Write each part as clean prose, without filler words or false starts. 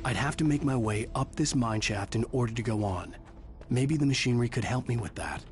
I'd have to make my way up this mine shaft in order to go on. Maybe the machinery could help me with that.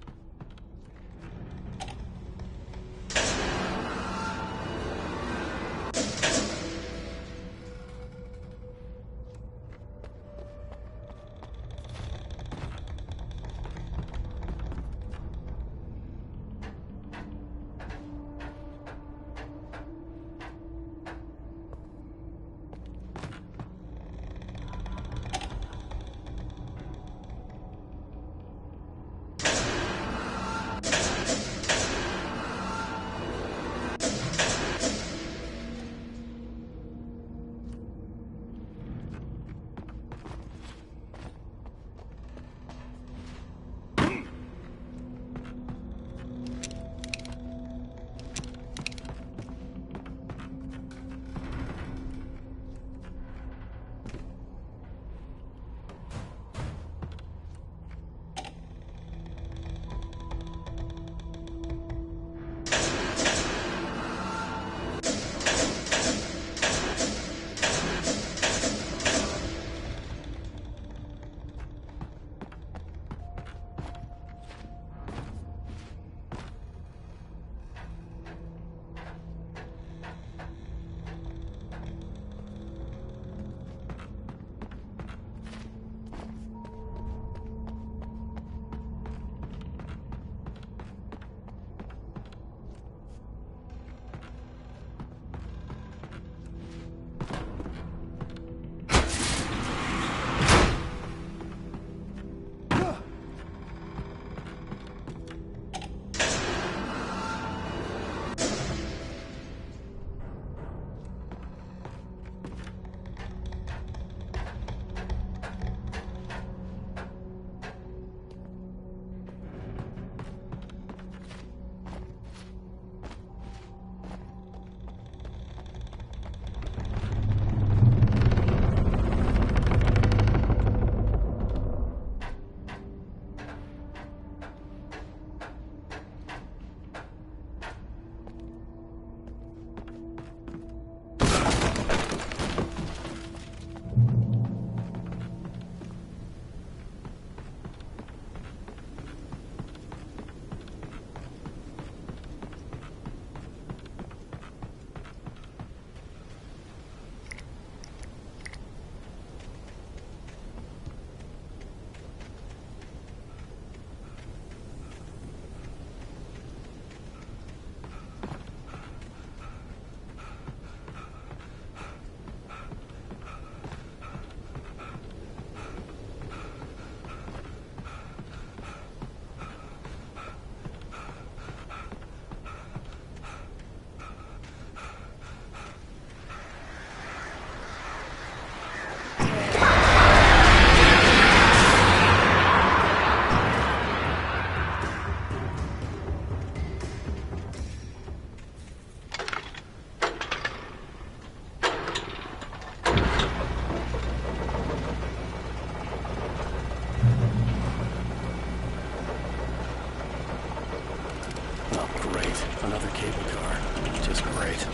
Another cable car. Just great.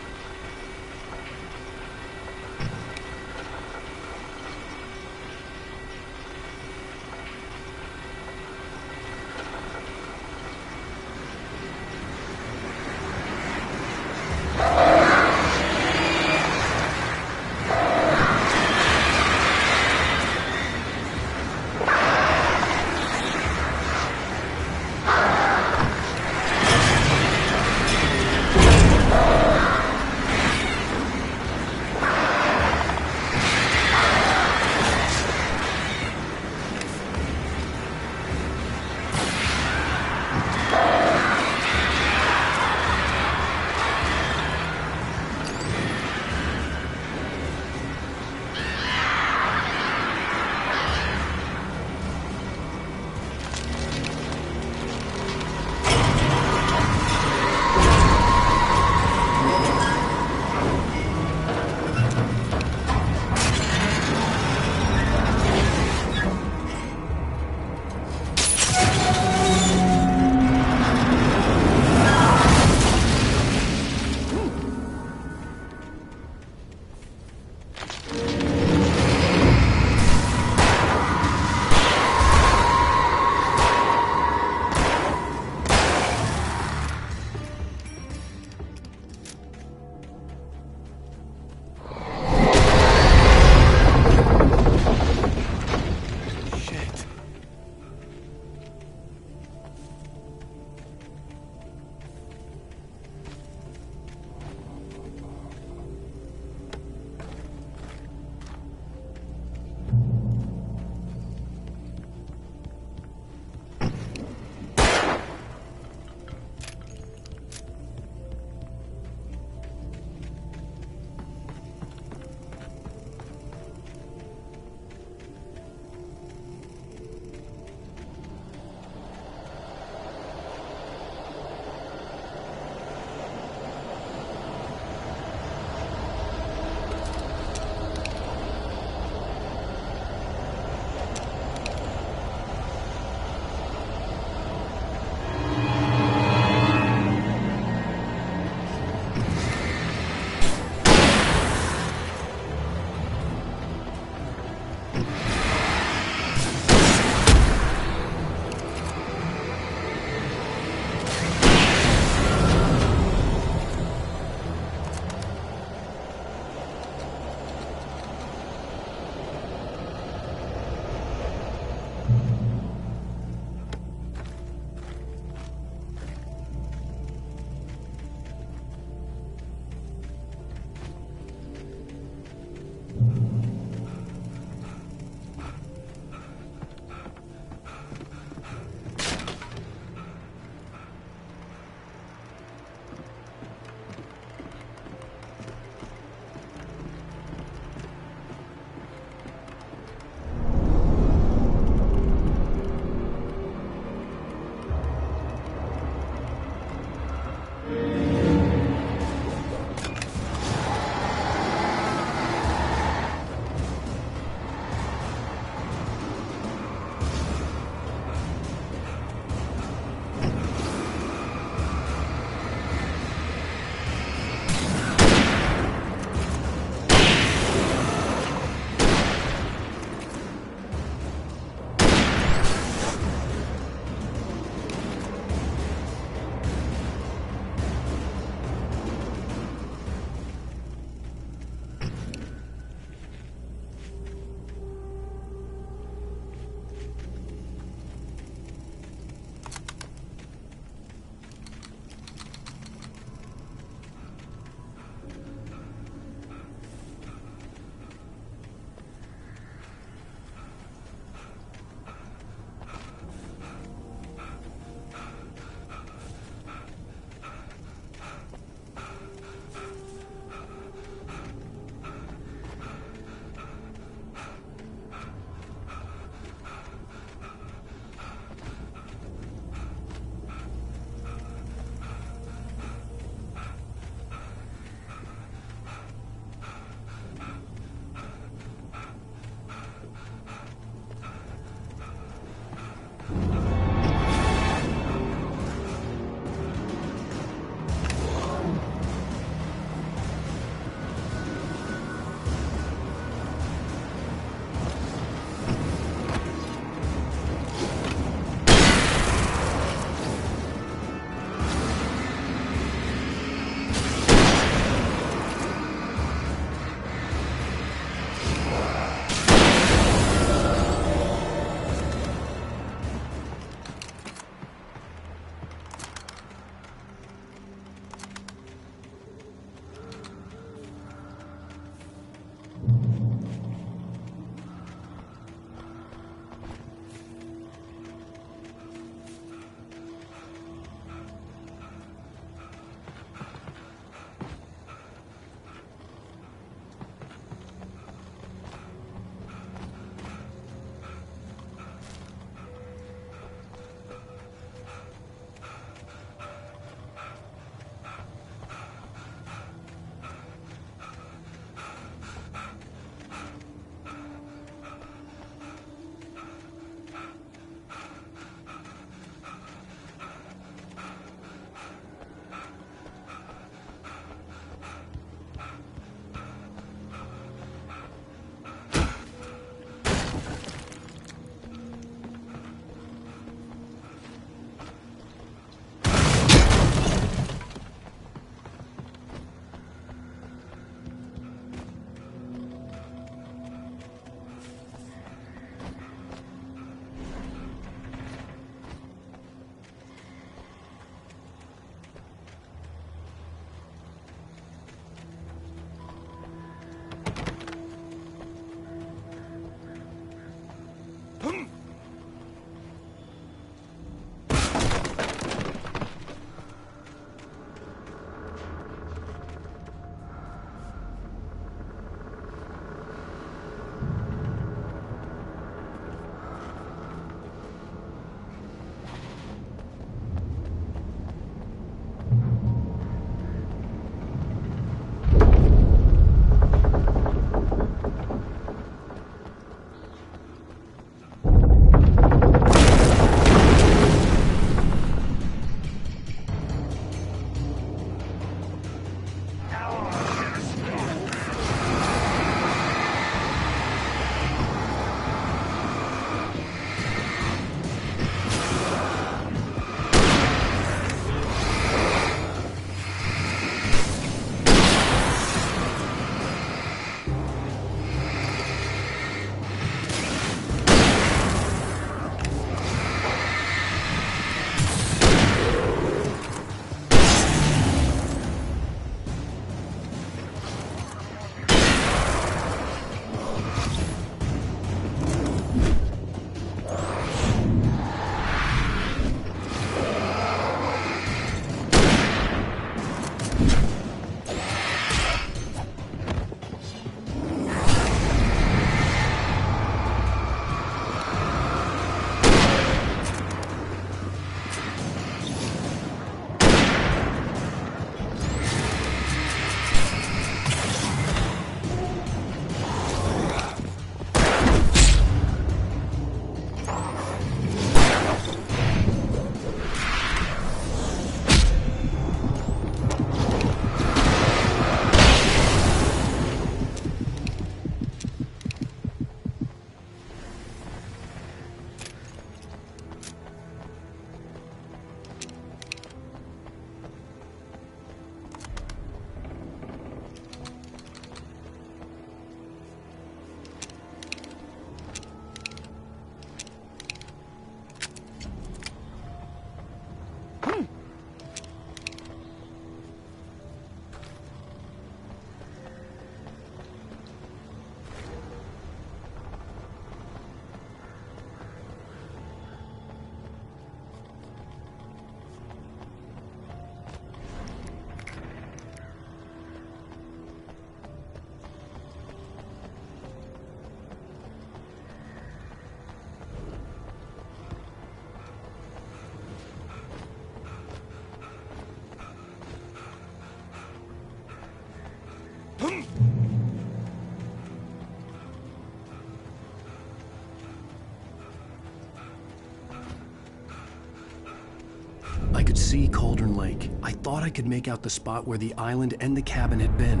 see Cauldron Lake. I thought I could make out the spot where the island and the cabin had been.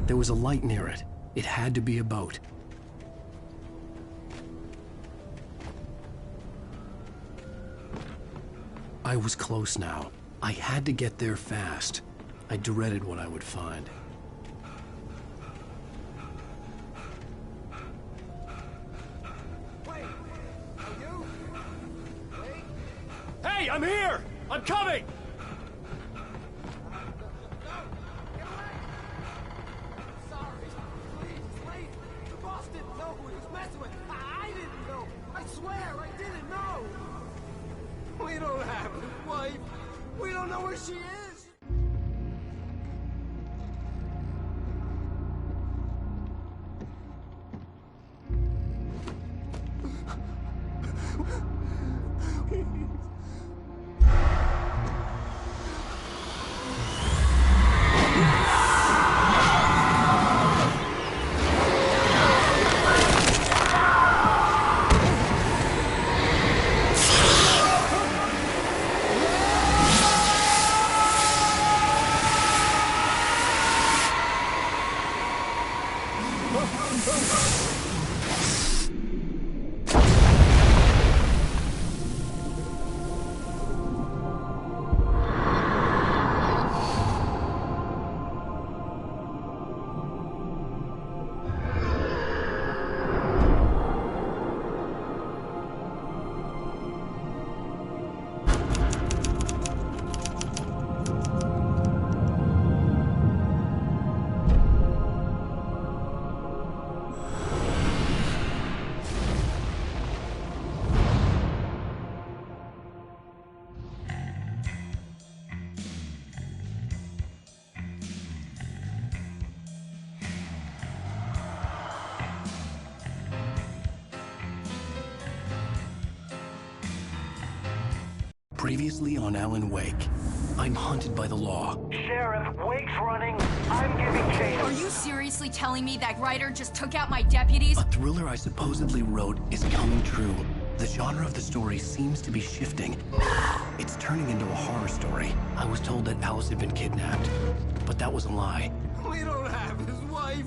There was a light near it. It had to be a boat. I was close now. I had to get there fast. I dreaded what I would find. Wait! Are you? Wait! Hey, I'm here! I'm coming! No! Get away! Sorry. Please, it's late. The boss didn't know who he was messing with. I didn't know. I swear I didn't know. We don't have his wife. We don't know where she is. Previously on Alan Wake, I'm hunted by the law. Sheriff, Wake's running. I'm giving chase. Are you seriously telling me that Ryder just took out my deputies? A thriller I supposedly wrote is coming true. The genre of the story seems to be shifting. It's turning into a horror story. I was told that Alice had been kidnapped, but that was a lie. We don't have his wife.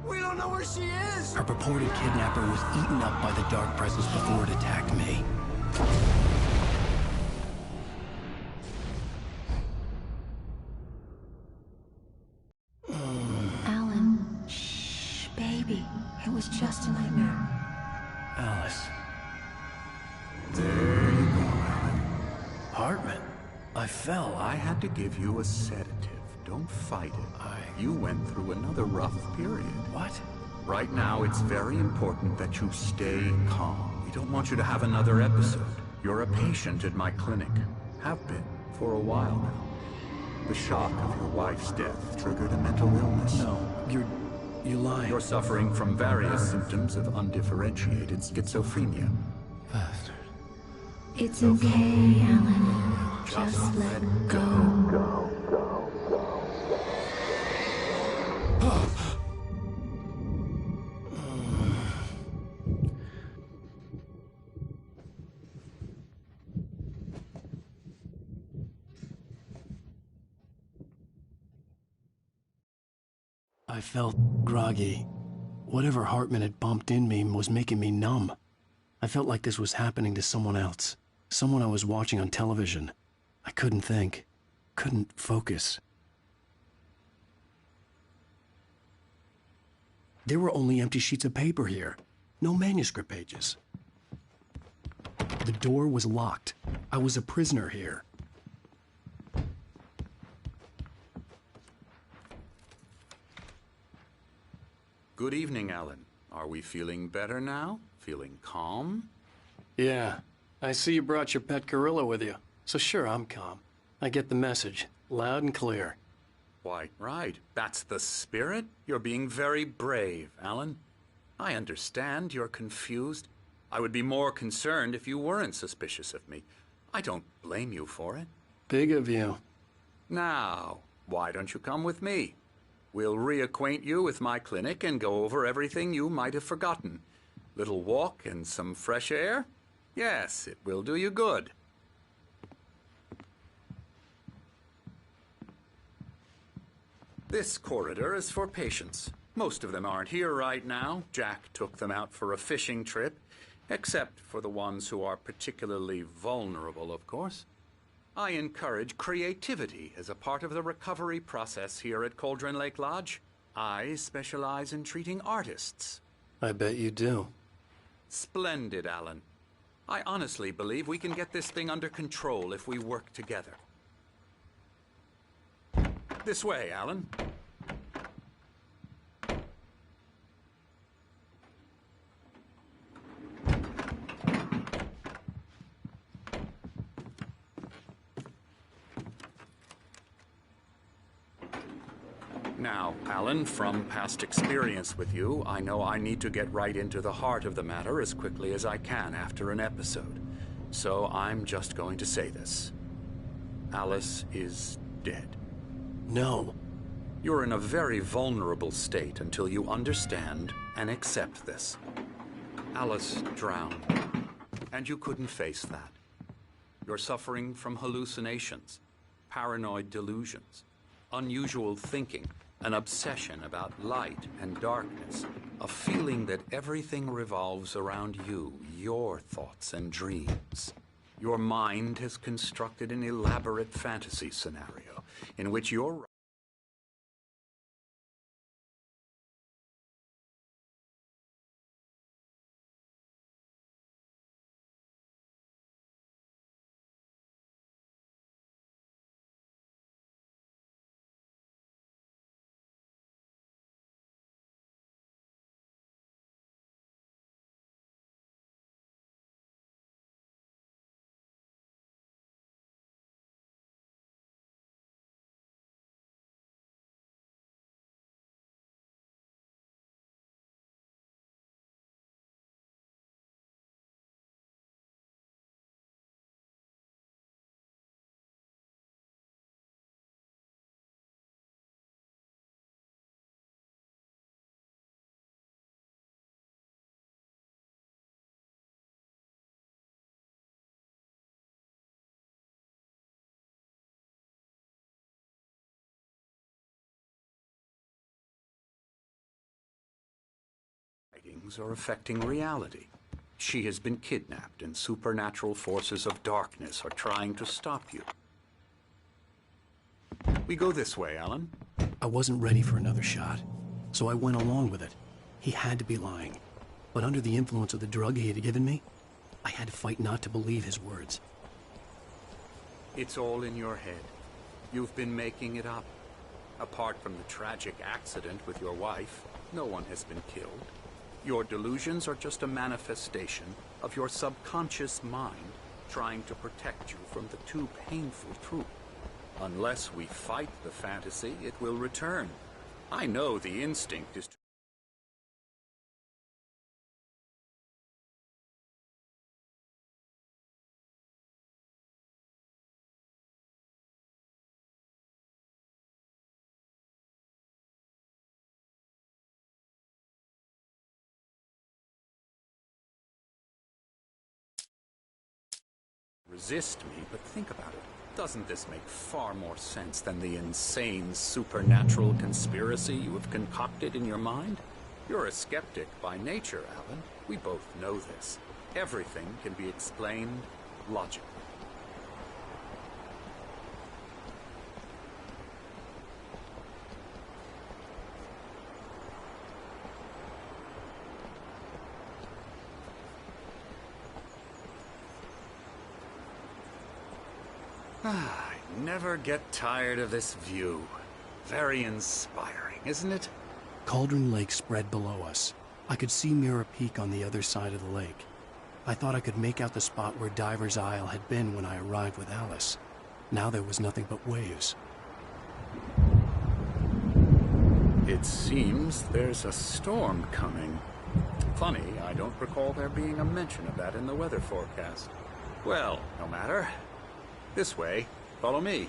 We don't know where she is. Her purported kidnapper was eaten up by the dark presence before it attacked me. Alan, shh, baby. It was just a nightmare. Alice. There you go, Alan. Hartman. I fell. I had to give you a sedative. Don't fight it. You went through another rough period. What? Right now, it's very important that you stay calm. We don't want you to have another episode. You're a patient at my clinic. Have been for a while now. The shock of your wife's death triggered a mental illness. No, you're lying. You're suffering from various symptoms of undifferentiated schizophrenia. Bastard. It's okay, Alan. Just let go. I felt groggy. Whatever Hartman had bumped in me was making me numb. I felt like this was happening to someone else. Someone I was watching on television. I couldn't think. Couldn't focus. There were only empty sheets of paper here. No manuscript pages. The door was locked. I was a prisoner here. Good evening, Alan. Are we feeling better now? Feeling calm? Yeah. I see you brought your pet gorilla with you. So sure, I'm calm. I get the message. Loud and clear. Why, right. That's the spirit. You're being very brave, Alan. I understand you're confused. I would be more concerned if you weren't suspicious of me. I don't blame you for it. Big of you. Now, why don't you come with me? We'll reacquaint you with my clinic and go over everything you might have forgotten. Little walk and some fresh air? Yes, it will do you good. This corridor is for patients. Most of them aren't here right now. Jack took them out for a fishing trip, except for the ones who are particularly vulnerable, of course. I encourage creativity as a part of the recovery process here at Cauldron Lake Lodge. I specialize in treating artists. I bet you do. Splendid, Alan. I honestly believe we can get this thing under control if we work together. This way, Alan. Now, Alan, from past experience with you, I know I need to get right into the heart of the matter as quickly as I can after an episode. So I'm just going to say this. Alice is dead. No. You're in a very vulnerable state until you understand and accept this. Alice drowned, and you couldn't face that. You're suffering from hallucinations, paranoid delusions, unusual thinking, an obsession about light and darkness, a feeling that everything revolves around you, your thoughts and dreams. Your mind has constructed an elaborate fantasy scenario in which your writings are affecting reality. She has been kidnapped, and supernatural forces of darkness are trying to stop you. We go this way, Alan. I wasn't ready for another shot, so I went along with it. He had to be lying. But under the influence of the drug he had given me, I had to fight not to believe his words. It's all in your head. You've been making it up. Apart from the tragic accident with your wife, no one has been killed. Your delusions are just a manifestation of your subconscious mind trying to protect you from the too painful truth. Unless we fight the fantasy, it will return. I know the instinct is to... resist me, but think about it. Doesn't this make far more sense than the insane supernatural conspiracy you have concocted in your mind? You're a skeptic by nature, Alan. We both know this. Everything can be explained logically. I never get tired of this view. Very inspiring, isn't it? Cauldron Lake spread below us. I could see Mirror Peak on the other side of the lake. I thought I could make out the spot where Diver's Isle had been when I arrived with Alice. Now there was nothing but waves. It seems there's a storm coming. Funny, I don't recall there being a mention of that in the weather forecast. Well, no matter. This way. Follow me.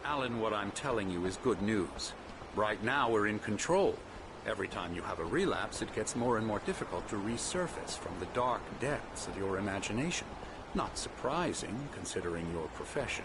Alan, what I'm telling you is good news. Right now we're in control. Every time you have a relapse, it gets more and more difficult to resurface from the dark depths of your imagination. Not surprising, considering your profession.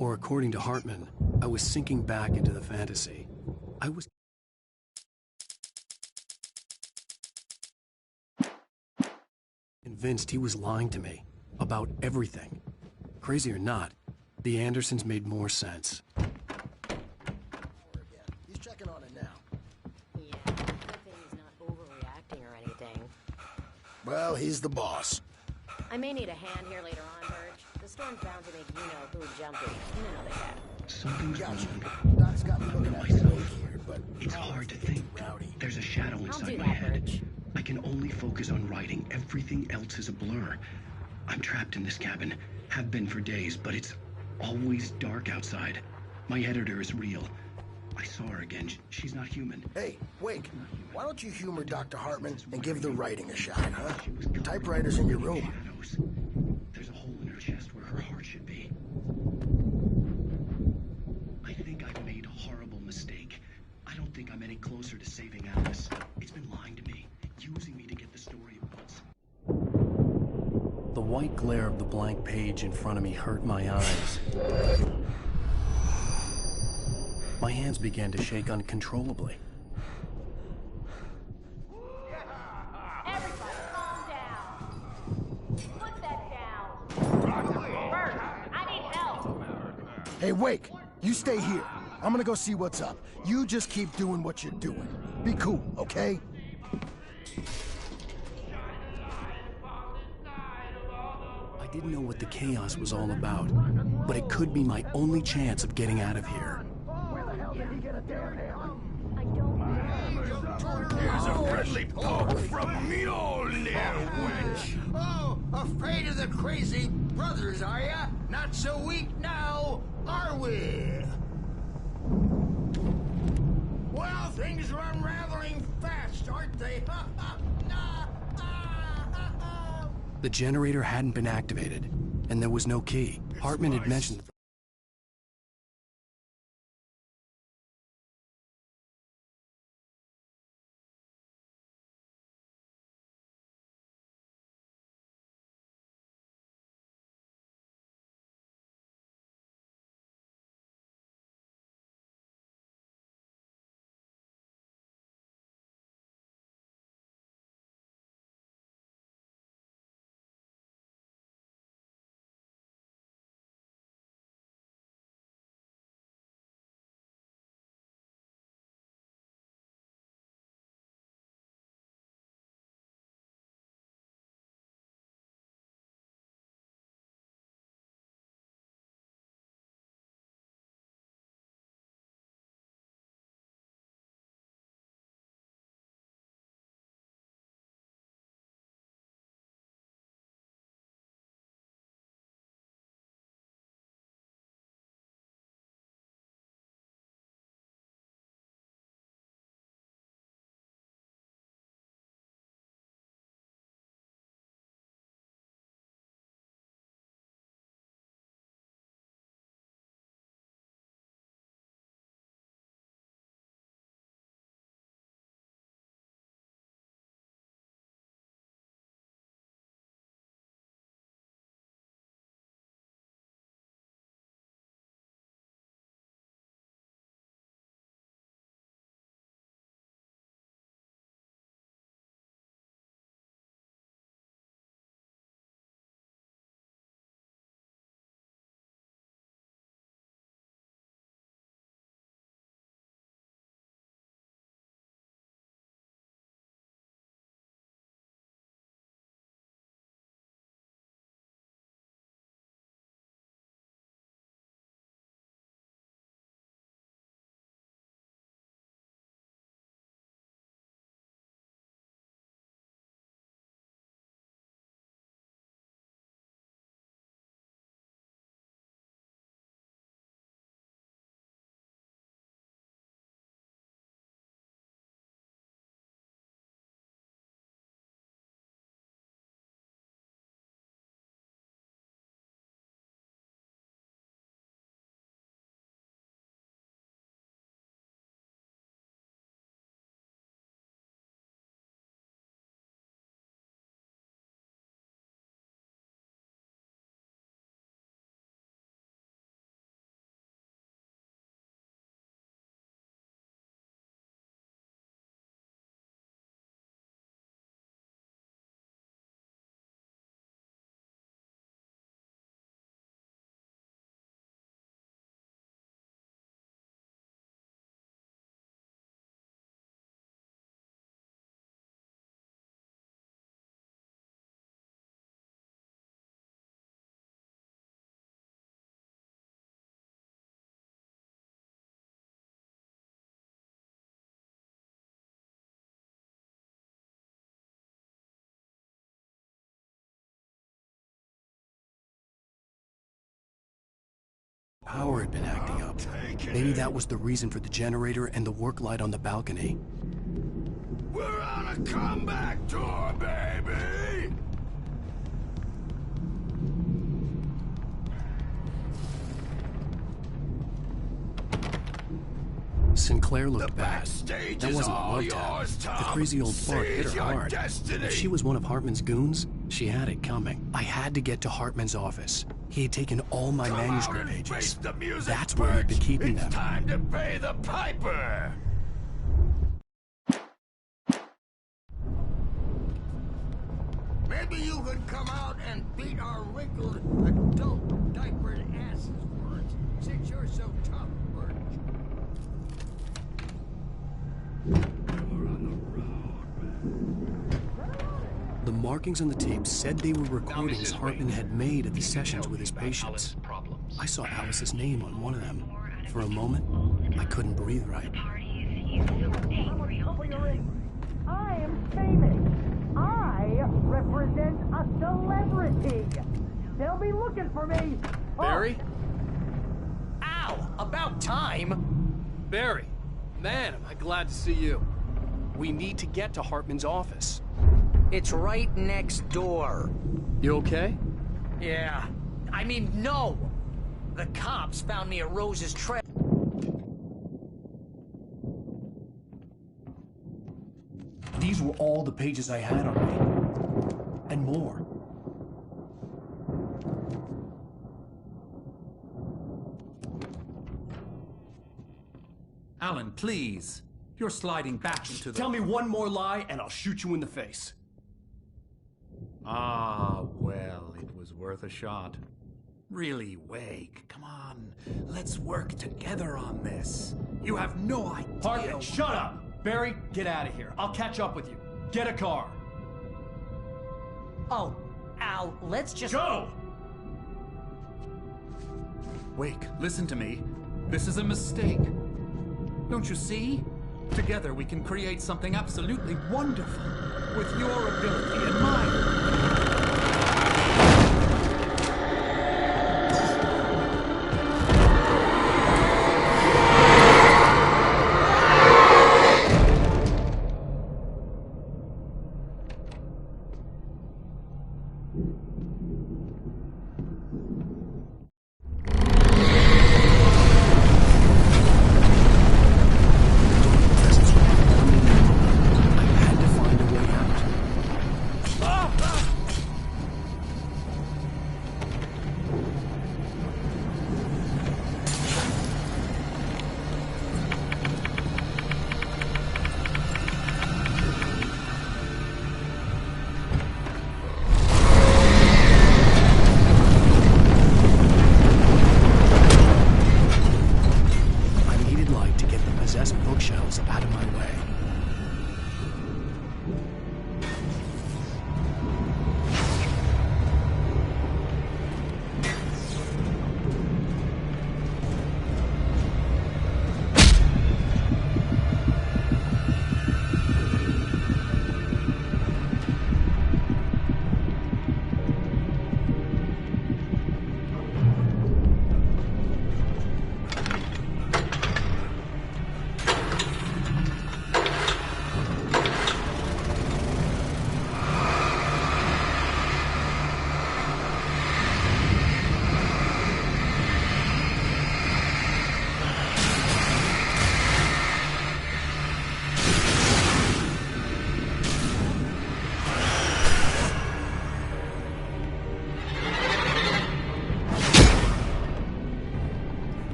Or according to Hartman, I was sinking back into the fantasy. I was convinced he was lying to me about everything. Crazy or not, the Andersons made more sense. He's checking on it now. Yeah, good thing he's not overreacting or anything. Well, he's the boss. I may need a hand here later on, Burge. The storm's bound to make you-know-who jumpy. You know they have. Something's Gotcha. wrong. Doc's got me looking at myself here, but It's hard to think. Rowdy. There's a shadow I'll inside do my that, head. Burge. I can only focus on writing. Everything else is a blur. I'm trapped in this cabin. Have been for days, but it's always dark outside. My editor is real. I saw her again. She's not human. Hey, Wake, why don't you humor Dr. Hartman and give the writing a shot, huh? Typewriter's in your room. Shadows. There's a hole in her chest where her heart should be. I think I've made a horrible mistake. I don't think I'm any closer to saving Alice. It's been lying to me, using me to get the story it wants. The white glare of the blank page in front of me hurt my eyes. My hands began to shake uncontrollably. Everybody calm down. Put that down. Bert, I need help. Hey, Wake, you stay here. I'm gonna go see what's up. You just keep doing what you're doing. Be cool, okay? I didn't know what the chaos was all about, but it could be my only chance of getting out of here. Here's a friendly poke from Mjolnir, wench. Oh, afraid of the crazy brothers, are ya? Not so weak now, are we? Well, things are unraveling fast, aren't they? The generator hadn't been activated, and there was no key. Hartman had mentioned power had been acting up. Maybe that was the reason for the generator and the work light on the balcony. We're on a comeback tour, baby! Sinclair looked bad. That wasn't a love tap. The crazy old fart hit her hard. If she was one of Hartman's goons, she had it coming. I had to get to Hartman's office. He had taken all my manuscript pages. That's where he'd been keeping them. It's time to pay the piper! Maybe you could come out and beat our wrinkled adult diapered asses for us, since you're so tough, Birch. The markings on the tape said they were recordings Hartman had made at the sessions with his patients. I saw Alice's name on one of them. For a moment, I couldn't breathe right. I am famous. I represent a celebrity. They'll be looking for me. Barry? Ow! About time! Barry, man, am I glad to see you. We need to get to Hartman's office. It's right next door. You okay? Yeah. I mean, no! The cops found me at Rose's trail. These were all the pages I had on me. And more. Alan, please. You're sliding back into the... Tell me one more lie and I'll shoot you in the face. Ah, well, it was worth a shot. Really, Wake, come on. Let's work together on this. You have no idea... Hartman, shut up! Barry, get out of here. I'll catch up with you. Get a car. Oh, Al, let's just... Go! Wake, listen to me. This is a mistake. Don't you see? Together we can create something absolutely wonderful. With your ability and mine.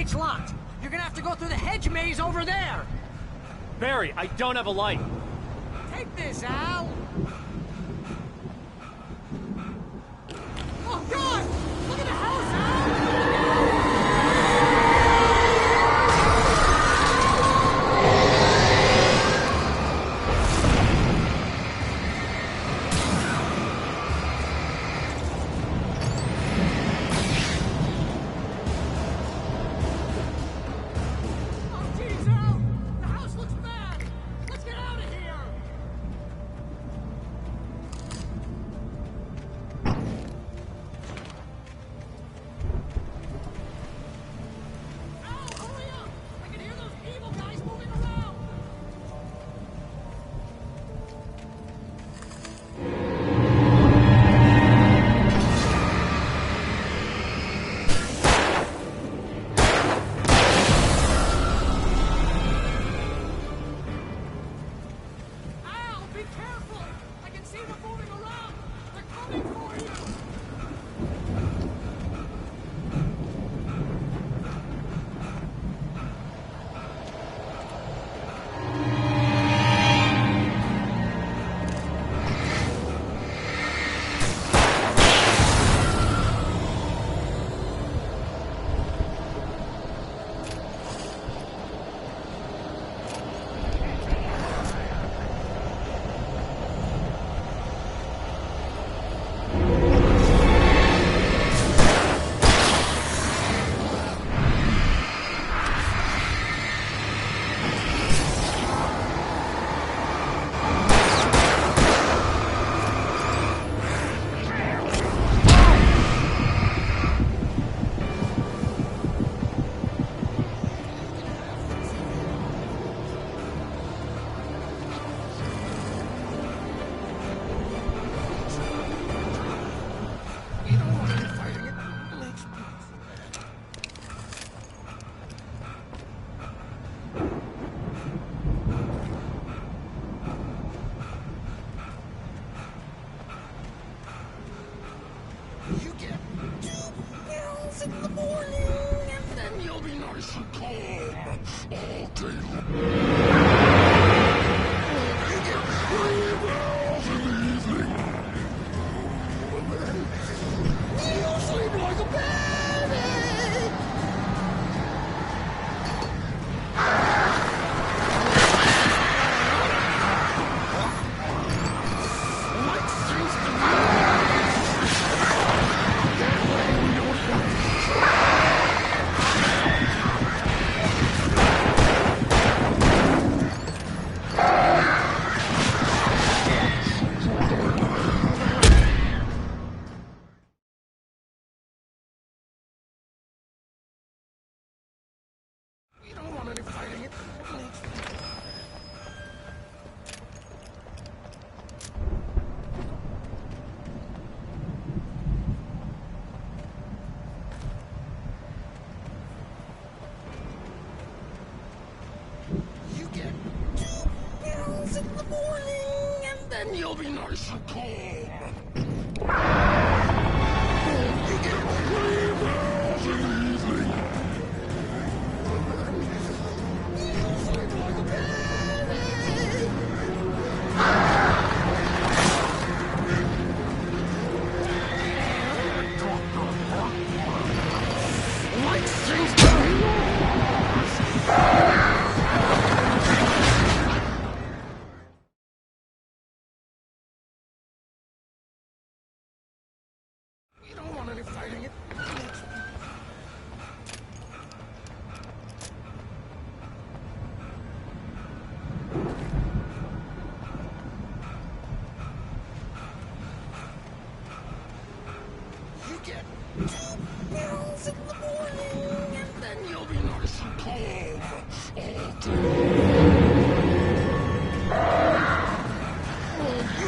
gate's locked. You're gonna have to go through the hedge maze over there. Barry, I don't have a light. Take this, Al. Oh, God! Look at the house, Al! You'll be nice and calm. You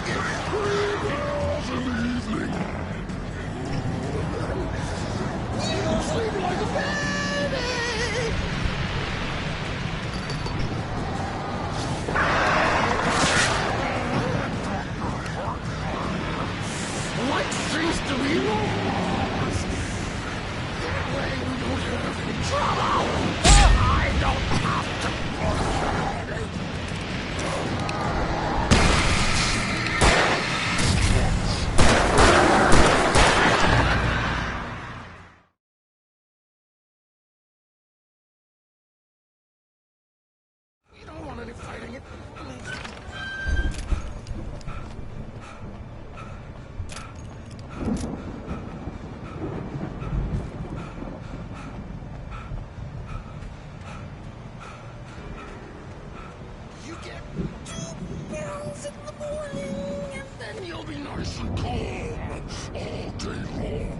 get 3 bells in the evening. You sleep like a baby. Light seems to be lost. Trouble! fighting it. You get 2 pills in the morning, and then you'll be nice and calm all day long.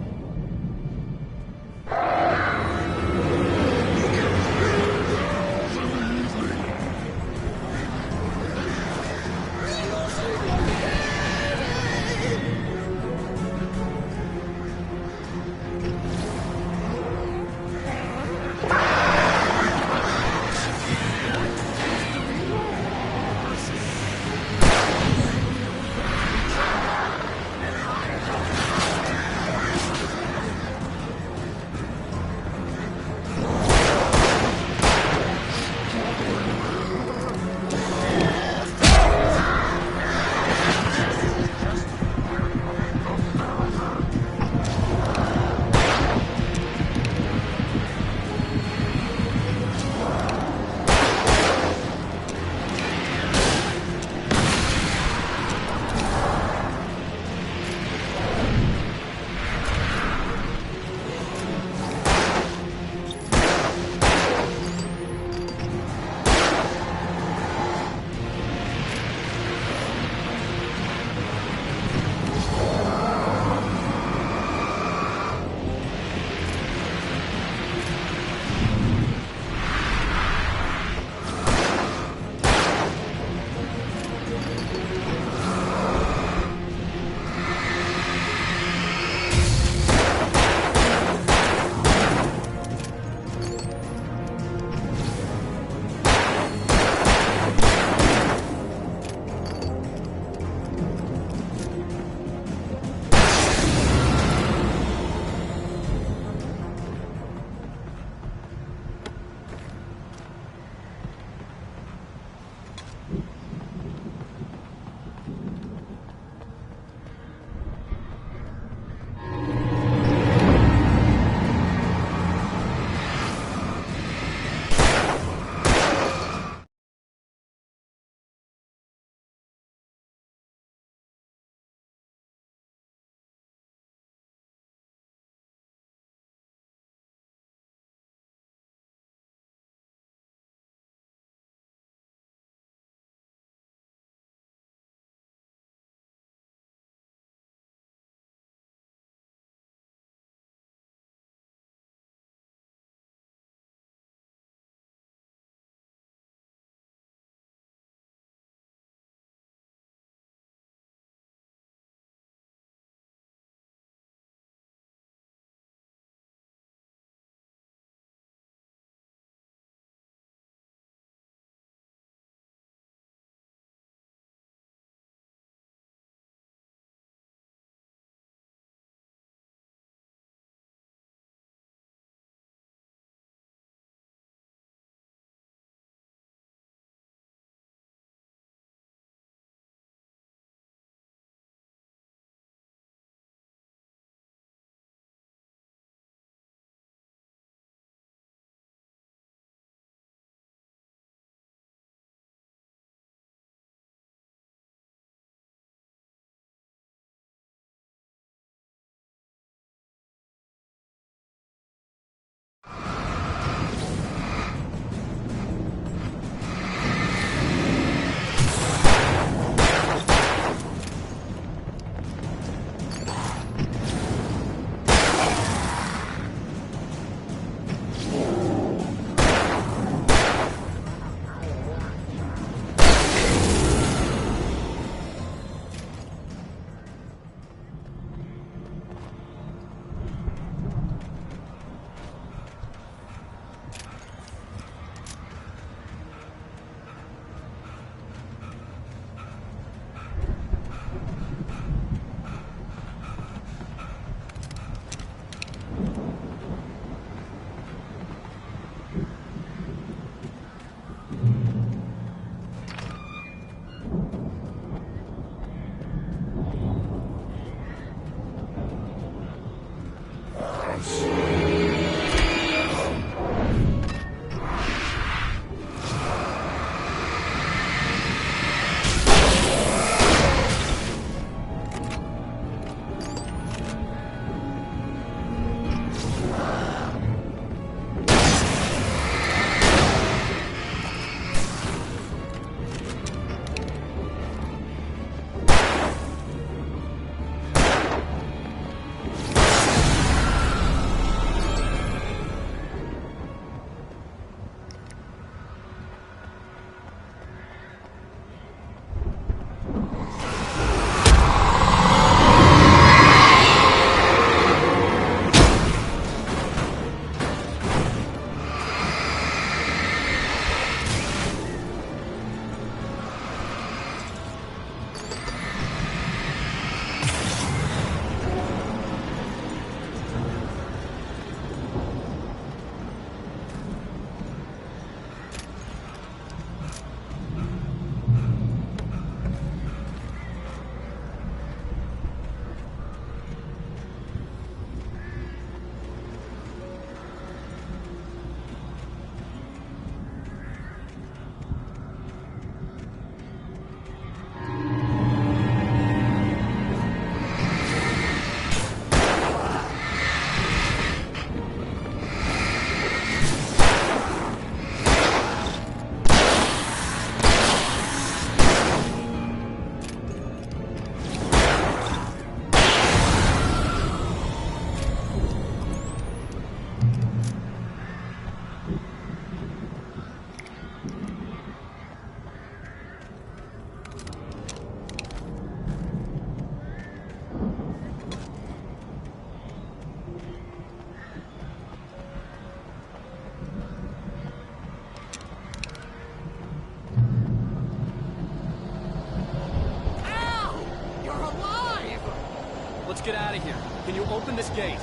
get out of here. Can you open this gate?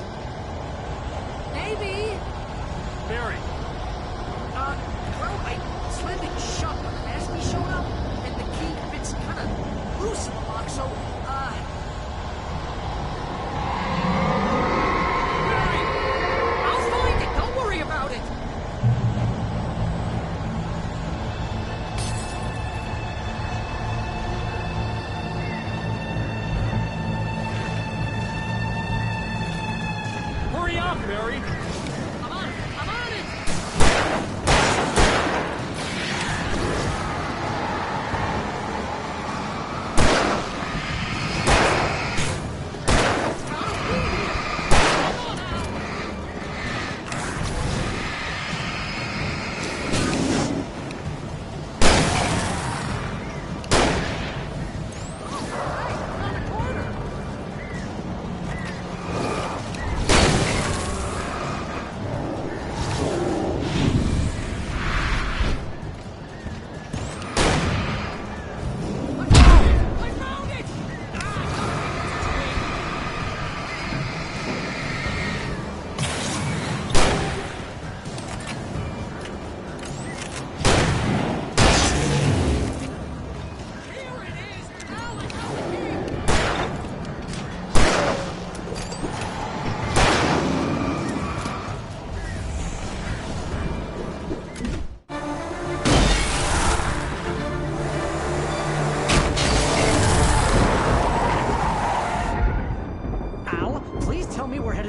Maybe. Barry. Well, I slammed it shut when Ashley showed up, and the key fits kind of loose in the lock, so, Barry! I'll find it! Don't worry about it! Hurry up, Barry! I'm on it!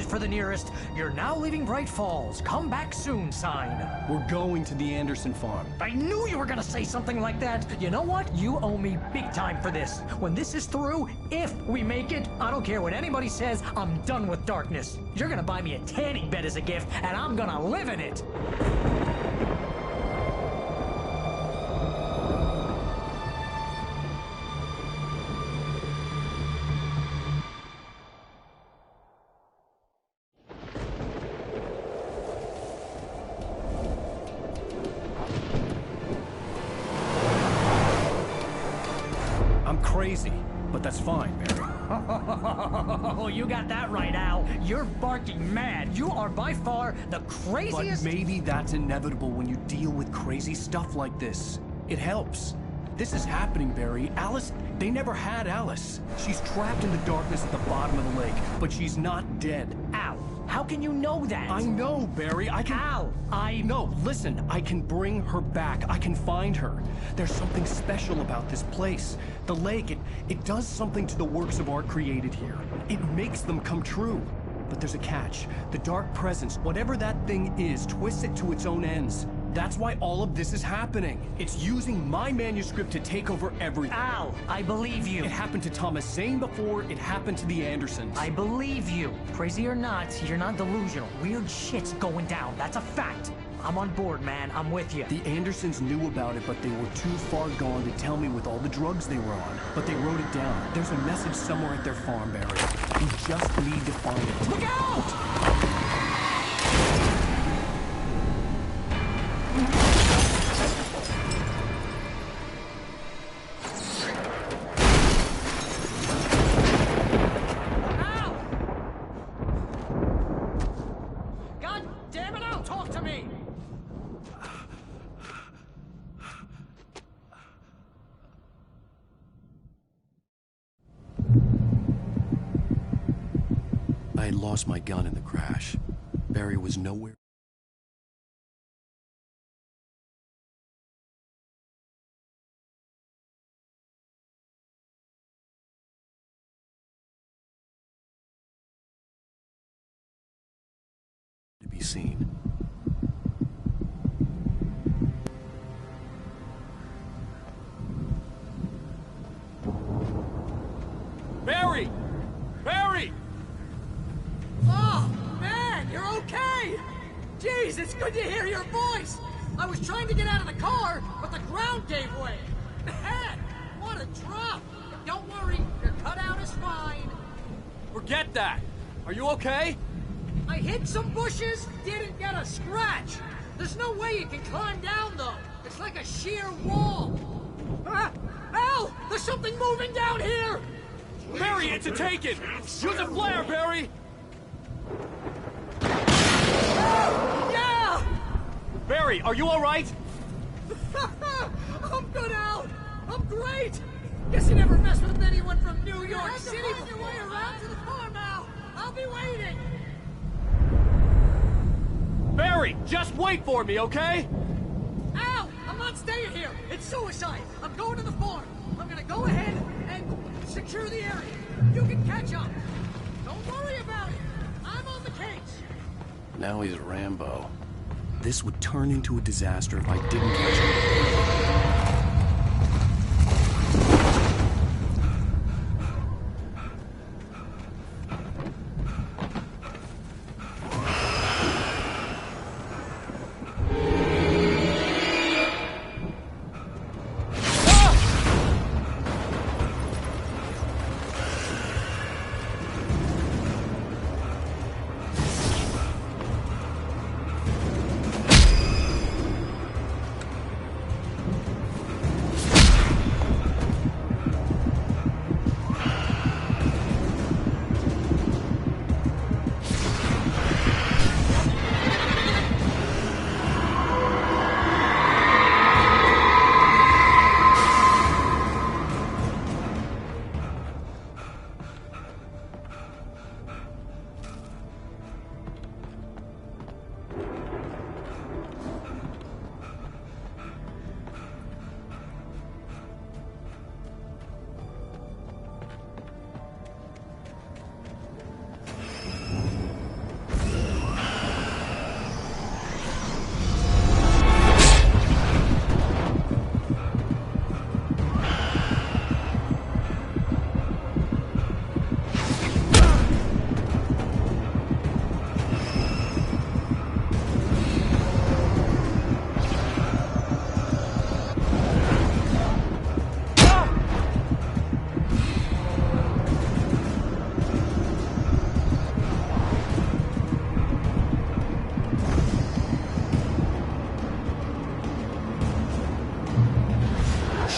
For the nearest, "You're now leaving Bright Falls. Come back soon" sign. We're going to the Anderson farm. I knew you were gonna say something like that. You know what? You owe me big time for this. When this is through, if we make it, I don't care what anybody says, I'm done with darkness. You're gonna buy me a tanning bed as a gift, and I'm gonna live in it. Crazy, but that's fine, Barry. Oh, you got that right, Al. You're barking mad. You are by far the craziest... But maybe that's inevitable when you deal with crazy stuff like this. It helps. This is happening, Barry. Alice, they never had Alice. She's trapped in the darkness at the bottom of the lake, but she's not dead. Al, how can you know that? I know, Barry. I can... Al, No, listen. I can bring her back. I can find her. There's something special about this place. The lake, it does something to the works of art created here. It makes them come true. But there's a catch. The dark presence, whatever that thing is, twists it to its own ends. That's why all of this is happening. It's using my manuscript to take over everything. Al, I believe you. It happened to Thomas Zane before it happened to the Andersons. I believe you. Crazy or not, you're not delusional. Weird shit's going down. That's a fact. I'm on board, man. I'm with you. The Andersons knew about it, but they were too far gone to tell me with all the drugs they were on. But they wrote it down. There's a message somewhere at their farm, Barry. We just need to find it. Look out! I had lost my gun in the crash. Barry was nowhere. To be seen. Barry! Barry! Oh, man, you're okay! Jeez, it's good to hear your voice! I was trying to get out of the car, but the ground gave way. Man, what a drop! Don't worry, your cutout is fine. Forget that! Are you okay? I hit some bushes, didn't get a scratch. There's no way you can climb down, though. It's like a sheer wall. Al, there's something moving down here! Barry, it's a taken! Use a flare, Barry! Yeah! Barry, are you alright? I'm good, Al! I'm great! Guess you never messed with anyone from New York City before. Your way around to the farm, Al! I'll be waiting! Barry, just wait for me, okay? Al! I'm not staying here! It's suicide! I'm going to the farm! I'm gonna go ahead and secure the area. You can catch up. Don't worry about it. I'm on the case. Now he's Rambo. This would turn into a disaster if I didn't catch him.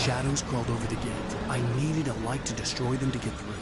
Shadows crawled over the gate. I needed a light to destroy them to get through.